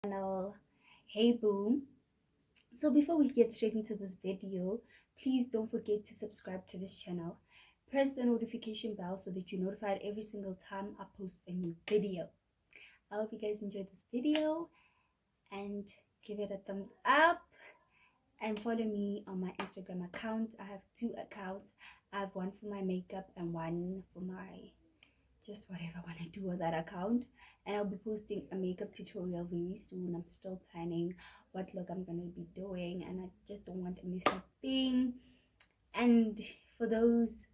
Channel. Hey boom. So before we get straight into this video, please don't forget to subscribe to this channel. Press the notification bell so that you're notified every single time I post a new video. I hope you guys enjoyed this video and give it a thumbs up and follow me on my Instagram account. I have two accounts. I have one for my makeup and one for my just whatever I want to do with that account. And I'll be posting a makeup tutorial very soon. I'm still planning what look I'm gonna be doing, and I just don't want to miss a thing. And for those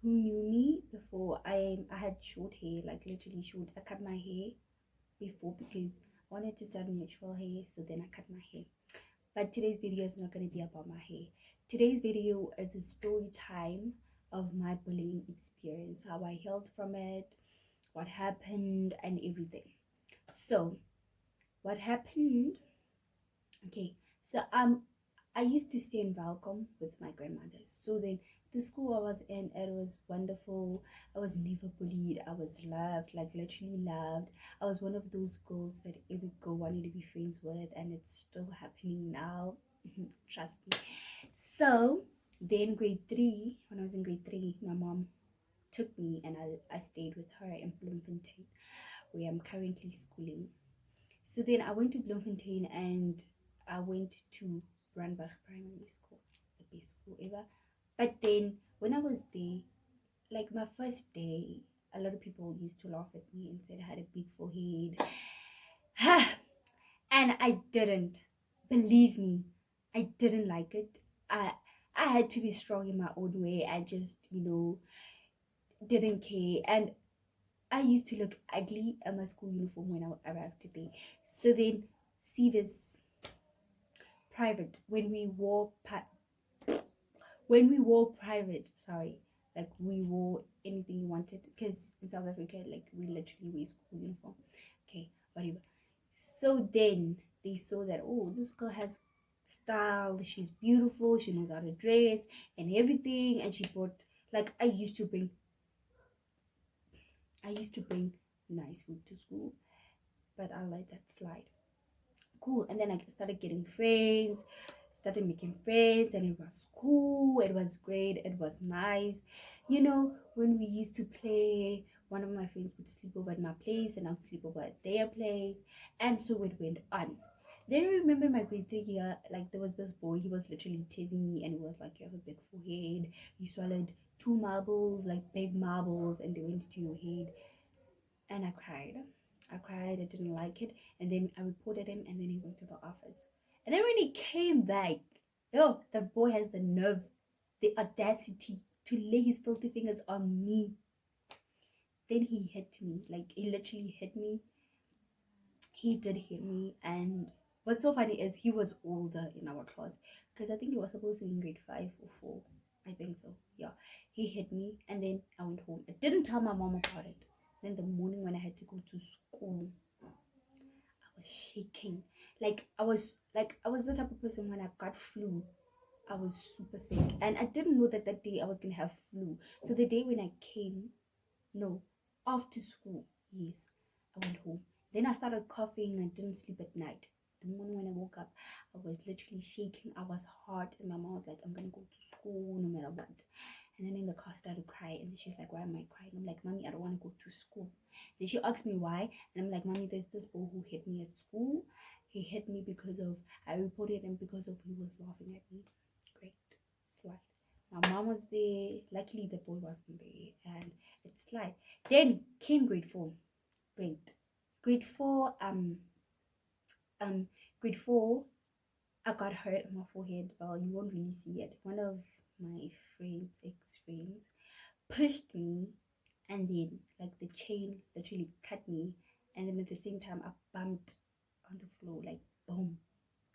who knew me before, I had short hair, like literally short. I cut my hair before because I wanted to start natural hair, so then I cut my hair. But today's video is not going to be about my hair. Today's video is a story time of my bullying experience, how I healed from it, what happened, and everything. So, what happened? Okay, so I used to stay in Valcom with my grandmother. So then the school I was in, it was wonderful. I was never bullied. I was loved, like literally loved. I was one of those girls that every girl wanted to be friends with, and it's still happening now. Trust me. So then grade three, when I was in grade three, my mom took me and I stayed with her in Bloemfontein, where I'm currently schooling. So then I went to Bloemfontein and I went to Brandberg Primary School, the best school ever. But then when I was there, like my first day, a lot of people used to laugh at me and said I had a big forehead. And I didn't. Believe me, I didn't like it. I had to be strong in my own way. I just, didn't care. And I used to look ugly in my school uniform when I arrived there. So then, see this private when we wore private, sorry, like we wore anything you wanted because in South Africa, like we literally wear school uniform. Okay, whatever. So then they saw that, oh, this girl has style, she's beautiful, she knows how to dress and everything, and she brought like I used to bring nice food to school, but I let that slide. Cool. And then I started getting friends, started making friends, and it was cool, it was great, it was nice. When we used to play, one of my friends would sleep over at my place and I would sleep over at their place, and so it went on. Then I remember my grade three year, like there was this boy, he was literally teasing me and he was like, you have a big forehead, you swallowed two marbles, like big marbles, and they went to your head. And I cried. I didn't like it. And then I reported him, and then he went to the office. And then when he came back, oh, the boy has the nerve, the audacity to lay his filthy fingers on me. Then he hit me. Like, he literally hit me. He did hit me. And what's so funny is he was older in our class because I think he was supposed to be in grade 5 or 4. I think so. Yeah. He hit me, and then I went home. I didn't tell my mom about it. Then the morning when I had to go to school, I was shaking. Like I was the type of person when I got flu, I was super sick. And I didn't know that that day I was gonna have flu. So the day when I came, no, after school, yes, I went home. Then I started coughing and didn't sleep at night. The morning when I woke up, I was literally shaking. I was hot, and my mom was like, I'm gonna go to school no matter what. And then in the car, I started crying, and she's like, why am I crying? I'm like, mommy, I don't want to go to school. Then she asked me why, and I'm like, mommy, there's this boy who hit me at school. He hit me because of, I reported him because of he was laughing at me. Great, slide. My mom was there. Luckily, the boy wasn't there, and it's slide. Then came grade 4. Great. Grade 4, grade 4, I got hurt on my forehead. Well, you won't really see it. One of my friends, ex-friends, pushed me, and then like the chain literally cut me, and then at the same time I bumped on the floor, like boom.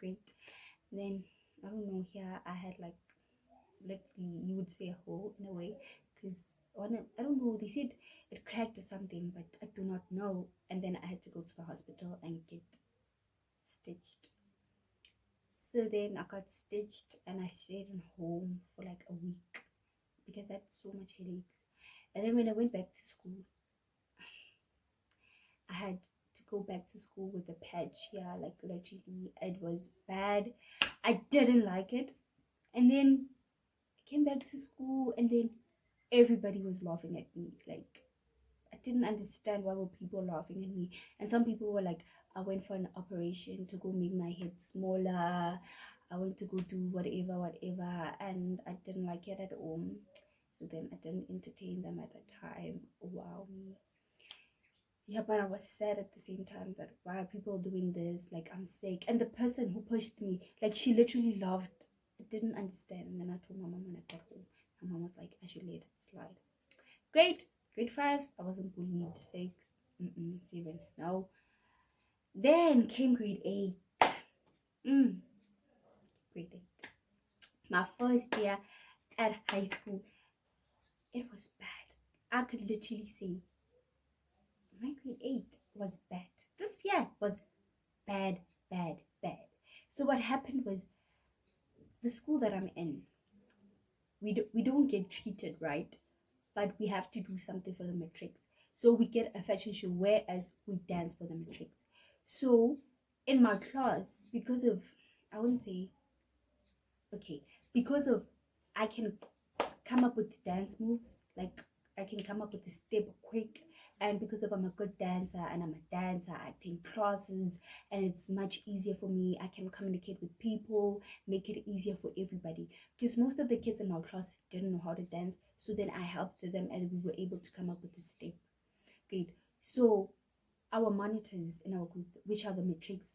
Great. And then I don't know, here I had like literally, you would say, a hole in a way, because I don't know, they said it cracked or something, but I do not know. And then I had to go to the hospital and get stitched. So then I got stitched and I stayed in home for like a week because I had so much headaches. And then when I went back to school, I had to go back to school with a patch. Yeah, like literally, it was bad. I didn't like it. And then I came back to school, and then everybody was laughing at me. Like, I didn't understand why were people laughing at me. And some people were like, I went for an operation to go make my head smaller. I went to go do whatever, whatever, and I didn't like it at all. So then I didn't entertain them at the time. Wow, me. Yeah, but I was sad at the same time that why are people doing this? Like, I'm sick. And the person who pushed me, like, she literally laughed. I didn't understand. And then I told my mom when I got home. My mom was like, I should let it slide. Great. Grade 5, I wasn't bullied. 6, 7, no. Then came grade 8. Mm, grade 8. My first year at high school, it was bad. I could literally say my grade 8 was bad. This year was bad, bad, bad. So what happened was the school that I'm in, we don't get treated right, but we have to do something for the matrix. So we get a fashion show, whereas we dance for the matrix. So in my class, because of, I wouldn't say, okay, because of, I can come up with dance moves, like I can come up with the step quick. And because of I'm a good dancer and I'm a dancer, I take classes, and it's much easier for me. I can communicate with people, make it easier for everybody. Because most of the kids in my class didn't know how to dance, so then I helped them and we were able to come up with the step. Great. So our monitors in our group, which are the matrix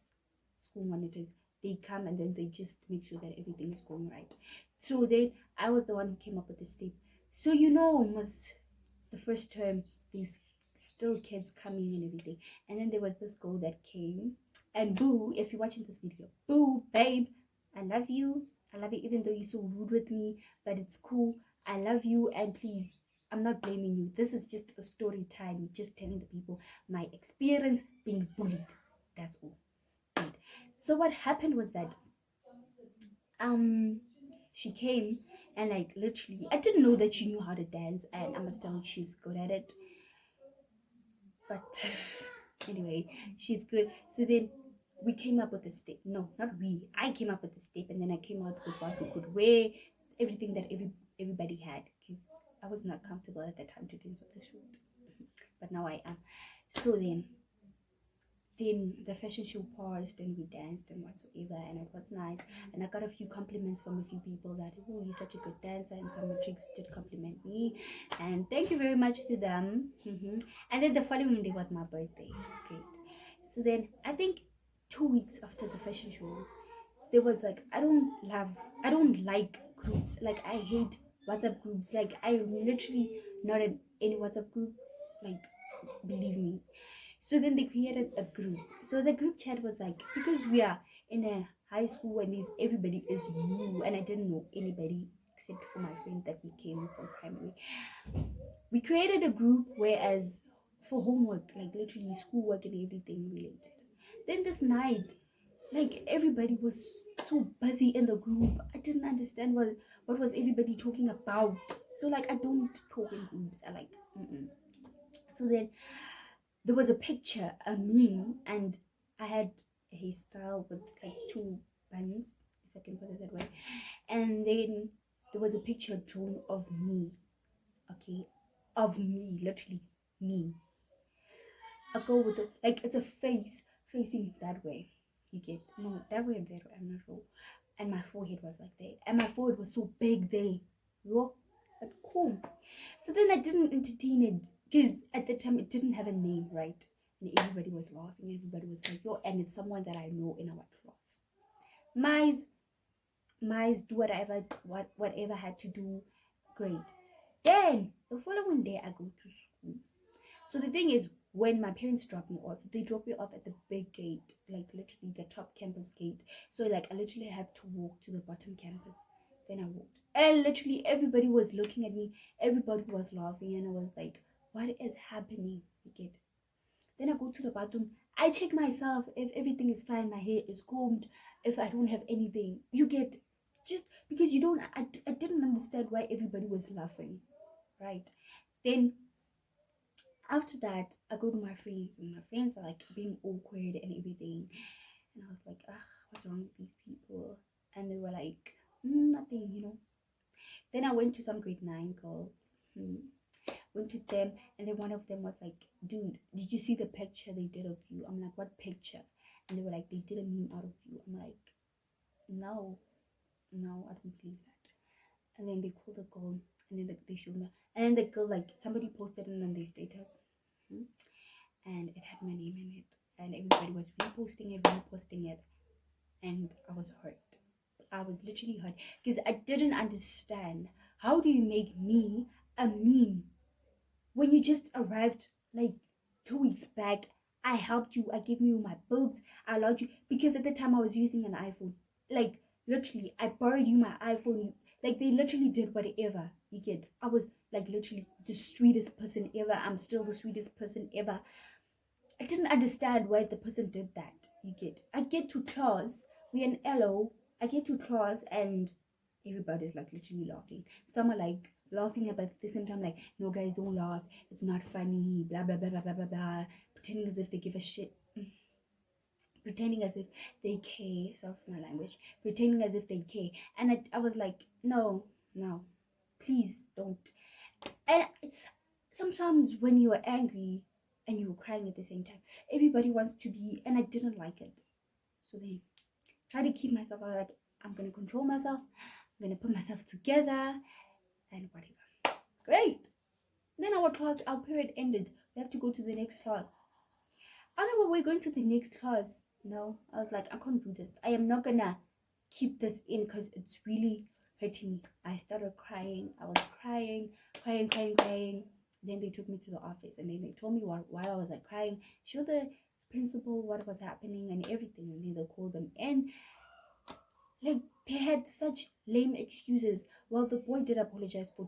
school monitors, they come and then they just make sure that everything is going right. So then I was the one who came up with the step. So was the first term, these still kids coming and everything. And then there was this girl that came, and boo, if you're watching this video, boo, babe, I love you. I love you even though you're so rude with me, but it's cool. I love you, and please, I'm not blaming you. This is just a story time, just telling the people my experience being bullied. That's all. Right. So what happened was that um she came, and like literally I didn't know that she knew how to dance, and I must tell you she's good at it. But anyway, she's good. So then we came up with a step. No, not we. I came up with the step, and then I came out with what we could wear, everything that everybody had, because I was not comfortable at that time to dance with the shoot. But now I am. So then the fashion show paused, and we danced and whatsoever, and it was nice. And I got a few compliments from a few people that, oh, you're such a good dancer, and some matrix did compliment me, and thank you very much to them. And then the following day was my birthday. Great. So then I think 2 weeks after the fashion show, there was like, I don't like groups. Like, I hate WhatsApp groups. Like, I literally not in any WhatsApp group, like, believe me. So then they created a group. So the group chat was like, because we are in a high school and everybody is new, and I didn't know anybody except for my friend that we came from primary. We created a group, whereas for homework, like literally schoolwork and everything related. Then this night, like everybody was so busy in the group. I didn't understand what was everybody talking about. So like I don't talk in groups. I like So then there was a picture, a meme, and I had a hairstyle with like two buns, if I can put it that way. And then there was a picture drawn of me, okay, of me, literally me. A girl with a, like, it's a face facing that way. You get, no, that way or that way, I'm not sure. And my forehead was like that, and my forehead was so big there. Yo, but cool. So then I didn't entertain it because at the time it didn't have a name, right? And everybody was laughing. Everybody was like, yo, and it's someone that I know in our class. Mice do whatever I had to do. Great. Then the following day I go to school. So the thing is, when my parents drop me off, they drop me off at the big gate, like literally the top campus gate. So like I literally have to walk to the bottom campus. Then I walked, and literally everybody was looking at me. Everybody was laughing, and I was like, "What is happening?" You get. Then I go to the bathroom. I check myself if everything is fine. My hair is combed. If I don't have anything, you get. Just because you don't, I didn't understand why everybody was laughing, right? Then After that, I go to my friends, and my friends are like being awkward and everything. And I was like, ugh, what's wrong with these people? And they were like, nothing, you know. Then I went to some grade 9 girls. Went to them, and then one of them was like, dude, did you see the picture they did of you? I'm like, what picture? And they were like, they did a meme out of you. I'm like, no, no, I don't believe that. And then they called the girl, and then they showed me. And then the girl, like, somebody posted it on their status. Hmm? And it had my name in it. And everybody was reposting it. And I was hurt. I was literally hurt because I didn't understand, how do you make me a meme when you just arrived like 2 weeks back? I helped you, I gave you my books, I allowed you, because at the time I was using an iPhone. Like, literally, I borrowed you my iPhone. Like, they literally did whatever. You get, I was like literally the sweetest person ever. I'm still the sweetest person ever. I didn't understand why the person did that. You get, I get to class, we in LO, I get to class, and everybody's like literally laughing. Some are like laughing, but at the same time, like, no guys, don't laugh. It's not funny, blah blah blah blah blah blah blah. Pretending as if they give a shit. Pretending as if they care. Sorry for my language. Pretending as if they care. And I was like, no, no, please don't. And sometimes when you are angry and you were crying at the same time, everybody wants to be, and I didn't like it. So then try to keep myself, I was like, I'm gonna control myself, I'm gonna put myself together and whatever. Great. Then our period ended. We have to go to the next class. I know we're going to the next class. No, I was like, I can't do this. I am not gonna keep this in because it's really hurting me. I started crying. I was crying, crying, crying, crying. Then they took me to the office, and then they told me why I was like crying, show the principal what was happening and everything. And then they called them in. Like, they had such lame excuses. Well, the boy did apologize for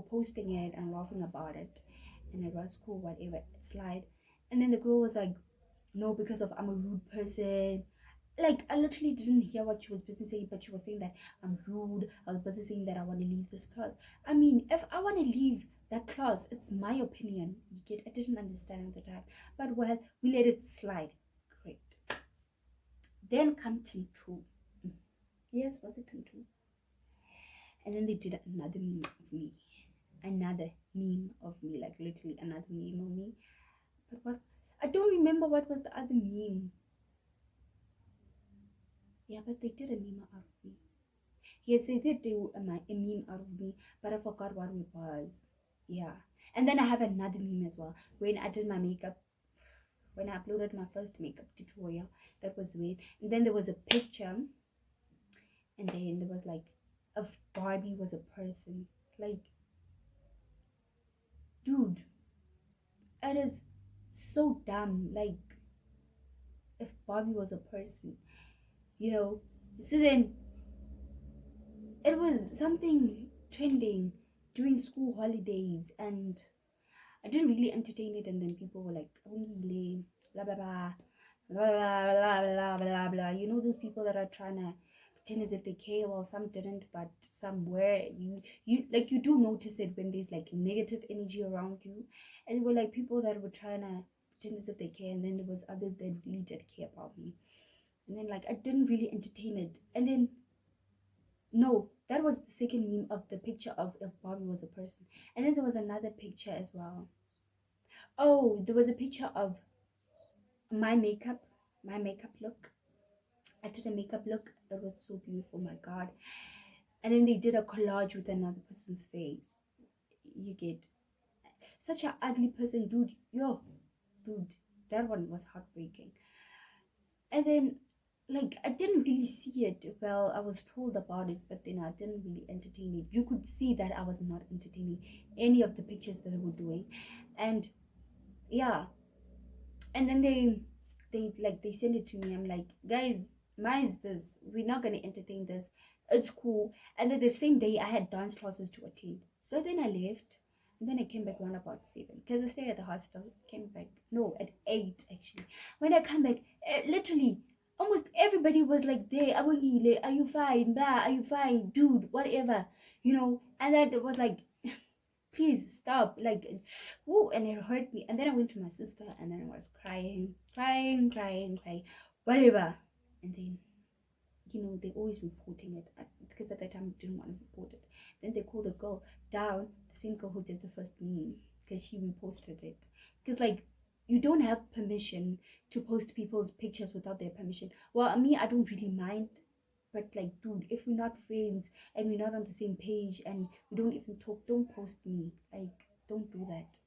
posting it and laughing about it, and it was cool, whatever. Slide. And then the girl was like, no, because of I'm a rude person. Like, I literally didn't hear what she was busy saying, but she was saying that I'm rude. I was busy saying that I want to leave this class. I mean, if I want to leave that class, it's my opinion. You get, I didn't understand at the time, but well, we let it slide. Great. Then come to two. Yes, was it in two? And then they did another meme of me. Another meme of me, like literally another meme of me. But what? I don't remember what was the other meme. Yeah, but they did a meme out of me. Yes, they did do a meme out of me, but I forgot what it was. Yeah. And then I have another meme as well. When I did my makeup, when I uploaded my first makeup tutorial, that was weird. And then there was a picture, and then there was like, if Barbie was a person. Like, dude, it is so dumb. Like, if Barbie was a person, you know. So then it was something trending during school holidays, and I didn't really entertain it. And then people were like, "Ongile, blah blah blah, blah blah blah blah blah blah." You know, those people that are trying to pretend as if they care. Well, some didn't, but somewhere you like, you do notice it when there's like negative energy around you. And there were like people that were trying to pretend as if they care, and then there was others that really did care about me. And then like I didn't really entertain it. And then no, that was the second meme of the picture of if Barbie was a person. And then there was another picture as well. Oh, there was a picture of my makeup, my makeup look. I did a makeup look. It was so beautiful, my God. And then they did a collage with another person's face. You get, such an ugly person, dude. Yo, dude, that one was heartbreaking. And then, like, I didn't really see it. Well, I was told about it, but then I didn't really entertain it. You could see that I was not entertaining any of the pictures that they were doing. And yeah, and then they send it to me. I'm like, guys, mine's this, we're not gonna entertain this, it's cool. And then the same day I had dance classes to attend, so then I left. And then I came back around about 7 because I stay at the hostel. Came back, no, at 8 actually. When I come back, literally almost everybody was like, there, Abongile, are you fine, blah, are you fine, dude, whatever, you know. And that was like please stop. Like, oh, and it hurt me. And then I went to my sister, and then I was crying, crying, crying, crying, whatever. And then, they always reporting it, because at that time I didn't want to report it. Then they called the girl down, the same girl who did the first meme, because she reposted it. Because, like, you don't have permission to post people's pictures without their permission. Well, me, I don't really mind. But, like, dude, if we're not friends and we're not on the same page and we don't even talk, don't post me. Like, don't do that,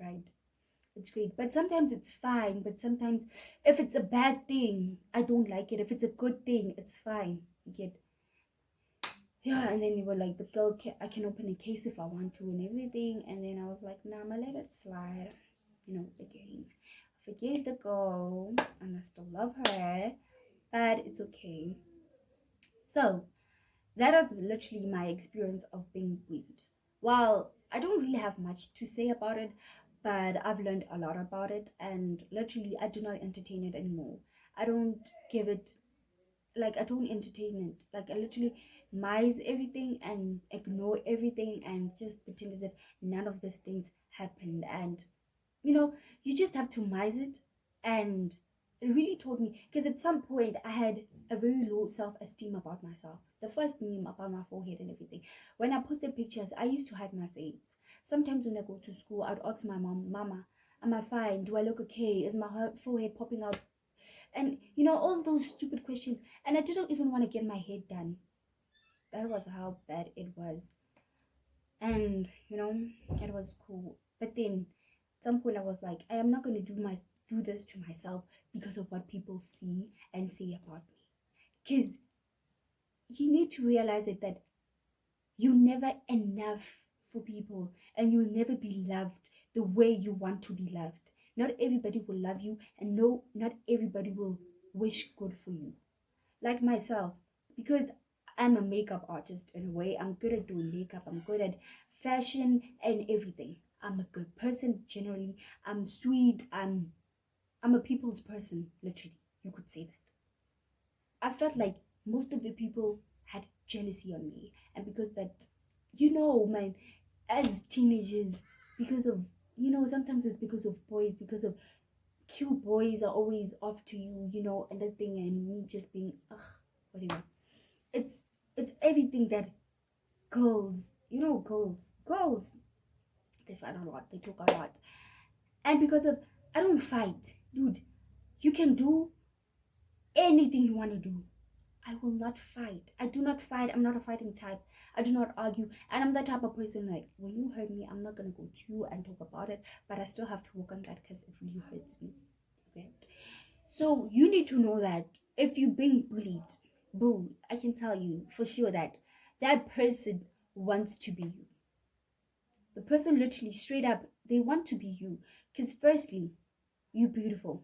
right? It's great. But sometimes it's fine. But sometimes if it's a bad thing, I don't like it. If it's a good thing, it's fine. You get, yeah. And then they were like, the girl, I can open a case if I want to and everything. And then I was like, nah, I'm gonna let it slide. Again, I forgave the girl and I still love her, but it's okay. So that was literally my experience of being bullied. Well, I don't really have much to say about it, but I've learned a lot about it, and literally, I do not entertain it anymore. I don't give it, like, I don't entertain it. Like, I literally mize everything and ignore everything and just pretend as if none of these things happened. And you just have to mize it. And it really taught me, because at some point I had a very low self-esteem about myself. The first meme about my forehead and everything, when I posted pictures, I used to hide my face. Sometimes when I go to school, I'd ask my mom, Mama, am I fine? Do I look okay? Is my forehead popping out? And all those stupid questions. And I didn't even want to get my hair done. That was how bad it was. And it was cool. But then at some point I was like, I am not going to do this to myself because of what people see and say about me. Because you need to realize it, that you're never enough for people, and you'll never be loved the way you want to be loved. Not everybody will love you, and no, not everybody will wish good for you. Like myself, because I'm a makeup artist in a way. I'm good at doing makeup, I'm good at fashion and everything. I'm a good person generally. I'm sweet. I'm a people's person, literally. You could say that. I felt like most of the people had jealousy on me, and because that, man, as teenagers, because of sometimes it's because of boys, because of cute boys are always off to you, and that thing, and me just being whatever. It's everything that girls, girls, they fight a lot, they talk a lot. And because of, I don't fight, dude. You can do anything you want to do. I will not fight. I do not fight. I'm not a fighting type. I do not argue. And I'm the type of person, like, when you hurt me, I'm not going to go to you and talk about it. But I still have to work on that because it really hurts me. Right? So you need to know that if you're being bullied, boo, I can tell you for sure that that person wants to be you. The person literally straight up, they want to be you. Because firstly, you're beautiful.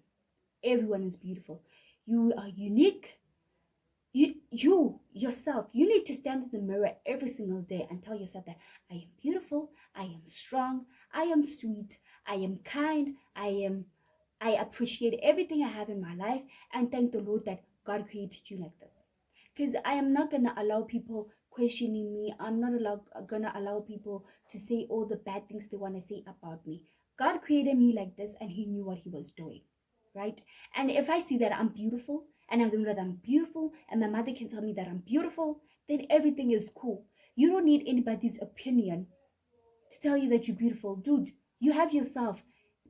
Everyone is beautiful. You are unique. You yourself, you need to stand in the mirror every single day and tell yourself that I am beautiful, I am strong, I am sweet, I am kind, I appreciate everything I have in my life, and thank the Lord that God created you like this. Because I am not gonna allow people questioning me. I'm not gonna allow people to say all the bad things they want to say about me. God created me like this, and He knew what He was doing, right? And if I see that I'm beautiful, and I know that I'm beautiful, and my mother can tell me that I'm beautiful, then everything is cool. You don't need anybody's opinion to tell you that you're beautiful. Dude, you have yourself.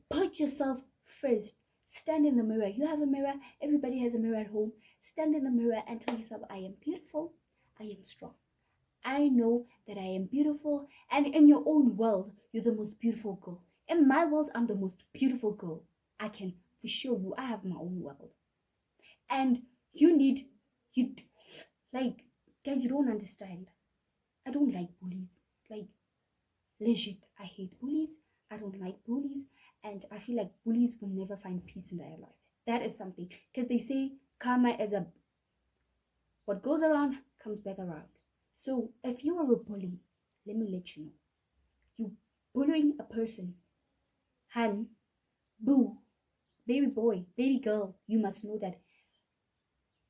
Put yourself first. Stand in the mirror. You have a mirror. Everybody has a mirror at home. Stand in the mirror and tell yourself, I am beautiful. I am strong. I know that I am beautiful. And in your own world, you're the most beautiful girl. In my world, I'm the most beautiful girl. I can for sure you. I have my own world. And you like, guys, you don't understand. I don't like bullies. Like, legit, I hate bullies. I don't like bullies. And I feel like bullies will never find peace in their life. That is something. Because they say karma is what goes around comes back around. So if you are a bully, let me let you know. You bullying a person, hun, boo, baby boy, baby girl, you must know that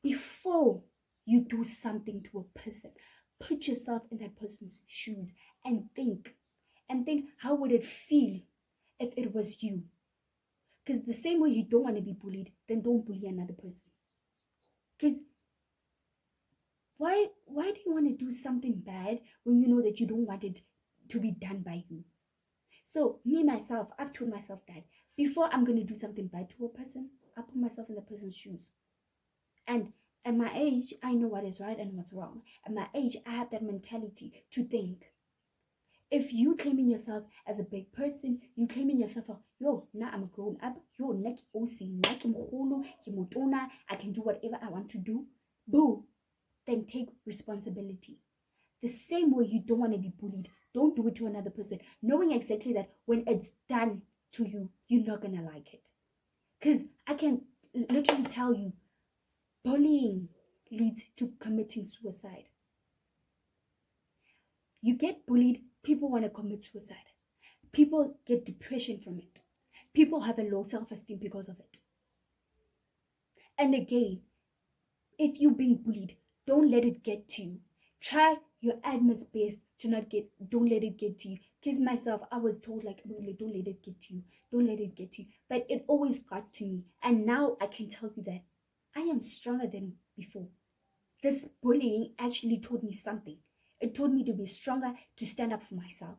before you do something to a person, put yourself in that person's shoes and think. and think, how would it feel if it was you? Because the same way you don't want to be bullied, then don't bully another person. Because why do you want to do something bad when you know that you don't want it to be done by you? So me myself, I've told myself that before I'm gonna do something bad to a person, I put myself in the person's shoes. And at my age, I know what is right and what's wrong. At my age, I have that mentality to think. If you claiming yourself as a big person, you claiming yourself, yo, now I'm grown up, yo, neki osi, neki mkhulu, ki motona, I can do whatever I want to do. Boo, then take responsibility. The same way you don't want to be bullied, don't do it to another person, knowing exactly that when it's done to you, you're not gonna like it. Because I can literally tell you, bullying leads to committing suicide. You get bullied, people want to commit suicide. People get depression from it. People have a low self-esteem because of it. And again, if you're being bullied, don't let it get to you. Try your utmost best to not get, don't let it get to you. Because myself, I was told like, don't let it get to you. Don't let it get to you. But it always got to me. And now I can tell you that I am stronger than before. This bullying actually taught me something. It taught me to be stronger, to stand up for myself.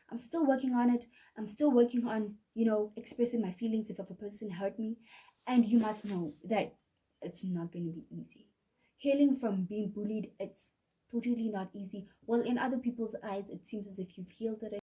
I'm still working on it. I'm still working on, expressing my feelings if a person hurt me. And you must know that it's not going to be easy. Healing from being bullied, it's totally not easy. Well, in other people's eyes, it seems as if you've healed it